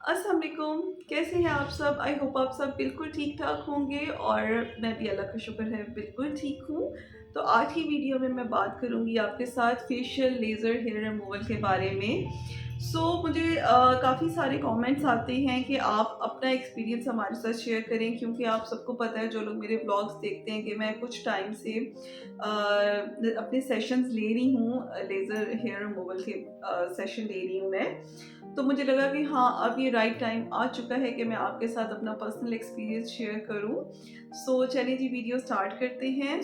अस्सलाम वालेकुम। कैसे हैं आप सब? आई होप आप सब बिल्कुल ठीक-ठाक होंगे और मैं भी अल्लाह का शुक्र है बिल्कुल ठीक हूँ। तो आज की वीडियो में मैं बात करूँगी आपके साथ फेशियल लेज़र हेयर रिमूवल के बारे में। मुझे काफ़ी सारे कमेंट्स आते हैं कि आप अपना एक्सपीरियंस हमारे साथ शेयर करें, क्योंकि आप सबको पता है, जो लोग मेरे ब्लॉग्स देखते हैं, कि मैं कुछ टाइम से अपने सेशंस ले रही हूँ, लेज़र हेयर रिमूवल के सेशन ले रही हूँ मैं। तो मुझे लगा कि हाँ, अब ये राइट टाइम आ चुका है कि मैं आपके साथ अपना पर्सनल एक्सपीरियंस शेयर करूँ। चलिए जी, वीडियो स्टार्ट करते हैं।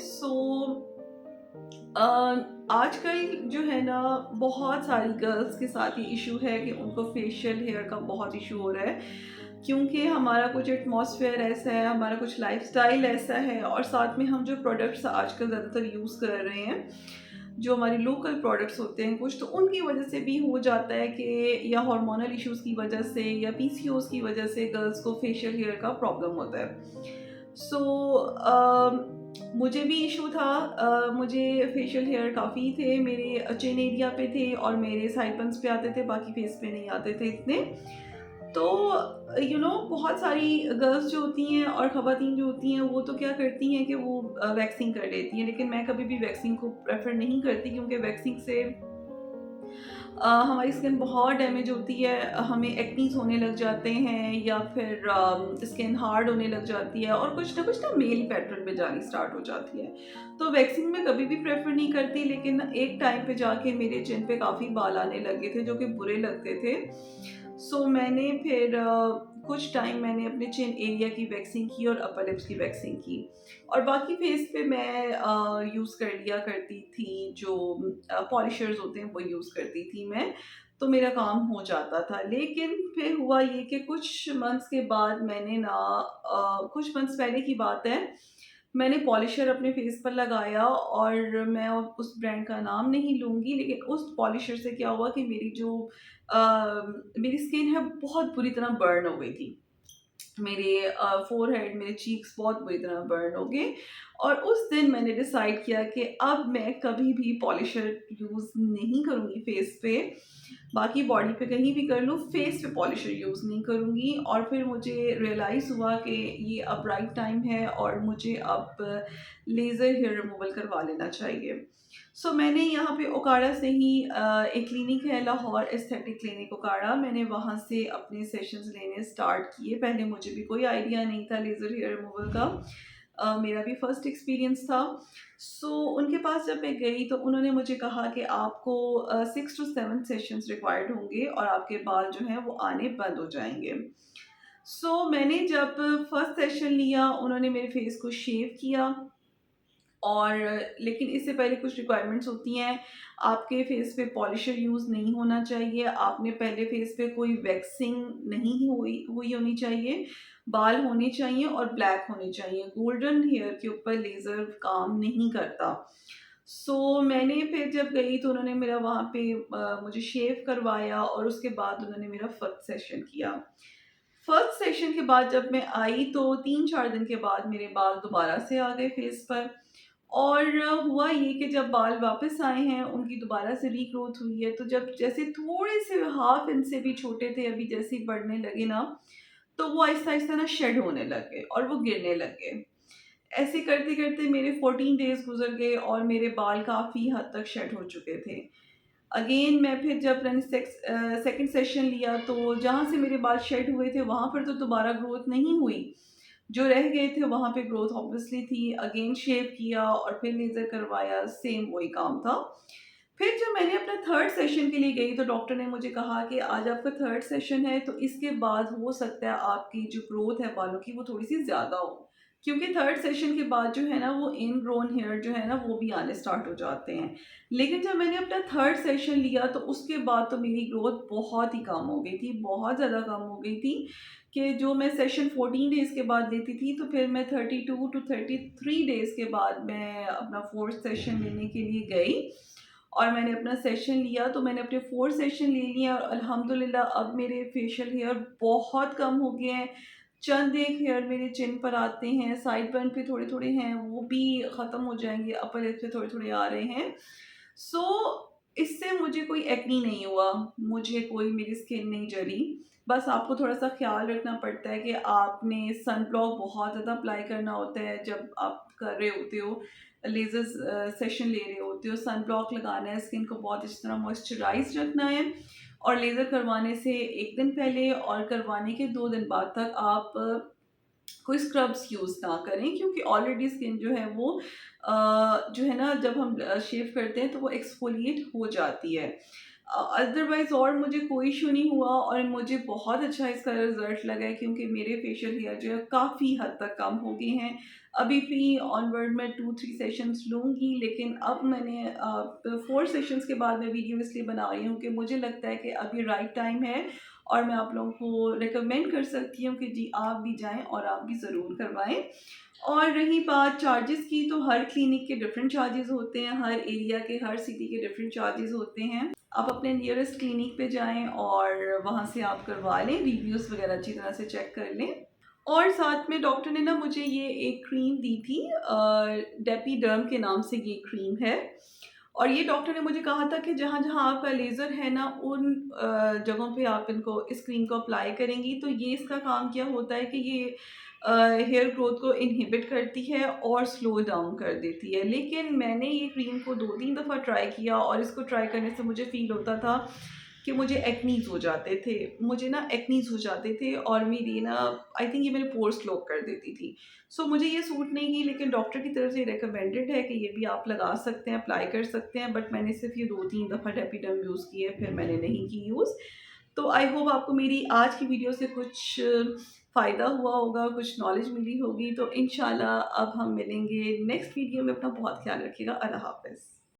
अ, आजकल जो है ना, बहुत सारी गर्ल्स के साथ ये इशू है कि उनको फेशियल हेयर का बहुत इशू हो रहा है, क्योंकि हमारा कुछ एटमॉस्फेयर ऐसा है, हमारा कुछ लाइफस्टाइल ऐसा है, और साथ में हम जो प्रोडक्ट्स आजकल ज़्यादातर यूज़ कर रहे हैं, जो हमारे लोकल प्रोडक्ट्स होते हैं कुछ, तो उनकी वजह से भी हो जाता है कि, या हार्मोनल इश्यूज़ की वजह से, या पीसीओएस की वजह से गर्ल्स को फेशियल हेयर का प्रॉब्लम होता है। सो मुझे भी इशू था। मुझे फेशियल हेयर काफ़ी थे, मेरे चिन एरिया पे थे और मेरे साइड बन्स पे आते थे, बाकी फेस पे नहीं आते थे इतने। तो बहुत सारी गर्ल्स जो होती हैं और ख़वातीन जो होती हैं, वो तो क्या करती हैं कि वो वैक्सिंग कर लेती हैं, लेकिन मैं कभी भी वैक्सिंग को प्रेफ़र नहीं करती, क्योंकि वैक्सिंग से हमारी स्किन बहुत डैमेज होती है, हमें एक्नीज़ होने लग जाते हैं, या फिर स्किन हार्ड होने लग जाती है, और कुछ ना मेल पैटर्न पे जानी स्टार्ट हो जाती है। तो वैक्सिंग मैं कभी भी प्रेफ़र नहीं करती, लेकिन एक टाइम पे जाके मेरे चिन पे काफ़ी बाल आने लगे थे, जो कि बुरे लगते थे। मैंने फिर कुछ टाइम मैंने अपने चिन एरिया की वैक्सिंग की और अपर लिप्स की वैक्सिंग की, और बाकी फेस पे मैं यूज़ कर लिया करती थी, जो पॉलिशर्स होते हैं वो यूज़ करती थी मैं, तो मेरा काम हो जाता था। लेकिन फिर हुआ ये कि कुछ मंथ्स के बाद मैंने ना, कुछ मंथ्स पहले की बात है, मैंने पॉलिशर अपने फेस पर लगाया, और मैं उस ब्रांड का नाम नहीं लूँगी, लेकिन उस पॉलिशर से क्या हुआ कि अ, मेरी स्किन है बहुत बुरी तरह बर्न हो गई थी। मेरे फ़ोरहेड, मेरे चीक्स बहुत बुरी तरह बर्न हो गए, और उस दिन मैंने डिसाइड किया कि अब मैं कभी भी पॉलिशर यूज़ नहीं करूँगी फेस पे। बाकी बॉडी पे कहीं भी कर लूँ, फेस पे पॉलिशर यूज़ नहीं करूँगी, और फिर मुझे रियलाइज़ हुआ कि ये अब राइट टाइम है और मुझे अब लेज़र हेयर रिमूवल करवा लेना चाहिए। मैंने यहाँ पे ओकाड़ा से ही एक क्लिनिक है, लाहौर एस्थेटिक क्लिनिक ओकाड़ा, मैंने वहाँ से अपने सेशंस लेने स्टार्ट किए। पहले मुझे भी कोई आइडिया नहीं था लेज़र हेयर रिमूवल का। मेरा भी फर्स्ट एक्सपीरियंस था। उनके पास जब मैं गई, तो उन्होंने मुझे कहा कि आपको 6 टू 7 सेशंस रिक्वायर्ड होंगे, और आपके बाल जो हैं वो आने बंद हो जाएँगे। मैंने जब फर्स्ट सेशन लिया, उन्होंने मेरे फेस को शेव किया, और लेकिन इससे पहले कुछ रिक्वायरमेंट्स होती हैं। आपके फेस पे पॉलिशर यूज़ नहीं होना चाहिए, आपने पहले फेस पे कोई वैक्सिंग नहीं हुई हुई होनी चाहिए, बाल होने चाहिए और ब्लैक होने चाहिए। गोल्डन हेयर के ऊपर लेज़र काम नहीं करता। मैंने फिर जब गई, तो उन्होंने मेरा वहाँ पे मुझे शेव करवाया, और उसके बाद उन्होंने मेरा फर्स्ट सेशन किया। फर्स्ट सेशन के बाद जब मैं आई, तो 3-4 दिन के बाद मेरे बाल दोबारा से आ गए फेस पर। और हुआ ये कि जब बाल वापस आए हैं, उनकी दोबारा से रीग्रोथ हुई है, तो जब जैसे थोड़े से हाफ इंच से भी छोटे थे, अभी जैसे ही बढ़ने लगे ना, तो वो आहिस्ता-आहिस्ता ना शेड होने लग गए और वो गिरने लग गए। ऐसे करते-करते मेरे 14 डेज़ गुज़र गए, और मेरे बाल काफ़ी हद तक शेड हो चुके थे। अगेन मैं फिर जब मैंने सेकंड सेशन लिया, तो जहाँ से मेरे बाल शेड हुए थे, वहाँ पर तो दोबारा ग्रोथ नहीं हुई। जो रह गए थे वहाँ पे ग्रोथ ऑब्वियसली थी। अगेन शेव किया और फिर लेज़र करवाया, सेम वही काम था। फिर जब मैंने अपना थर्ड सेशन के लिए गई, तो डॉक्टर ने मुझे कहा कि आज आपका थर्ड सेशन है, तो इसके बाद हो सकता है आपकी जो ग्रोथ है बालों की, वो थोड़ी-सी ज़्यादा हो। क्योंकि थर्ड सेशन के बाद जो है ना, वो इनग्रोन हेयर जो है ना, वो भी आने स्टार्ट हो जाते हैं। लेकिन जब मैंने अपना थर्ड सेशन लिया, तो उसके बाद तो मेरी ग्रोथ बहुत ही कम हो गई थी, बहुत ज़्यादा कम हो गई थी, कि जो मैं सेशन 14 डेज़ के बाद लेती थी, तो फिर मैं 32 टू 33 डेज़ के बाद मैं अपना फोर्थ सेशन लेने के लिए गई, और मैंने अपना सेशन लिया। तो मैंने अपने 4 सेशन ले लिए, और अल्हम्दुलिल्लाह अब मेरे फेशियल हेयर बहुत कम हो गए हैं। चंद एक हेयर मेरे चिन पर आते हैं, साइड बर्न पे थोड़े-थोड़े हैं, वो भी ख़त्म हो जाएँगे, अपर लिप पे थोड़े-थोड़े आ रहे हैं। सो इससे मुझे कोई एक्नी नहीं हुआ, मुझे कोई मेरी स्किन नहीं जली। बस आपको थोड़ा-सा ख़्याल रखना पड़ता है कि आपने सनब्लॉक बहुत ज़्यादा अप्लाई करना होता है जब आप कर रहे होते हो, लेज़र्स सेशन ले रहे होते हो। सनब्लॉक लगाना है, स्किन को बहुत अच्छी तरह मॉइस्चराइज़ रखना है और लेज़र करवाने से 1 दिन पहले और करवाने के 2 दिन बाद तक आप कोई स्क्रब्स यूज़ ना करें, क्योंकि ऑलरेडी स्किन जो है वो जो है ना, जब हम शेव करते हैं तो वो एक्सफोलिएट हो जाती है। अदरवाइज़ और मुझे कोई इश्यू नहीं हुआ और मुझे बहुत अच्छा इसका रिज़ल्ट लगा है, क्योंकि मेरे फेशियल हेयर जो है काफ़ी हद तक कम हो गए हैं। अभी भी ऑनवर्ड मैं 2-3 सेशंस लूँगी, लेकिन अब मैंने 4 सेशंस के बाद मैं वीडियो इसलिए बना रही हूँ कि मुझे लगता है कि अब ये राइट टाइम है और मैं आप लोगों को रिकमेंड कर सकती हूँ कि जी आप भी जाएँ और आप भी ज़रूर करवाएँ। और रही बात चार्जेस की, तो हर क्लिनिक के डिफरेंट चार्जेस होते हैं, हर एरिया के, हर सिटी के डिफरेंट चार्जेस होते हैं। आप अपने नियरेस्ट क्लिनिक पे जाएँ और वहाँ से आप करवा लें, रिव्यूज़ वगैरह अच्छी तरह से चेक कर लें। और साथ में डॉक्टर ने ना मुझे ये एक क्रीम दी थी, डेपिडर्म के नाम से ये क्रीम है। और ये डॉक्टर ने मुझे कहा था कि जहाँ-जहाँ आपका लेज़र है ना, उन जगहों पे आप इनको इस क्रीम को अप्लाई करेंगी, तो ये इसका काम क्या होता है कि ये हेयर ग्रोथ को इनहिबिट करती है और स्लो डाउन कर देती है। लेकिन मैंने ये क्रीम को 2-3 दफ़ा ट्राई किया और इसको ट्राई करने से मुझे फ़ील होता था कि मुझे एक्नीज़ हो जाते थे। मुझे ना एक्नीज़ हो जाते थे और मेरी ना, आई थिंक ये मेरे पोर्स क्लॉग कर देती थी। सो मुझे ये सूट नहीं की, लेकिन डॉक्टर की तरफ से रिकमेंडेड है कि ये भी आप लगा सकते हैं, अप्लाई कर सकते हैं। बट मैंने सिर्फ़ ये 2-3 दफ़ा डेपिडम यूज़ की है, फिर मैंने नहीं की यूज़। तो आई होप आपको मेरी आज की वीडियो से कुछ फ़ायदा हुआ होगा, कुछ नॉलेज मिली होगी। तो इंशाल्लाह अब हम मिलेंगे नेक्स्ट वीडियो में। अपना बहुत ख़्याल रखिएगा। अल्लाह हाफ़िज़।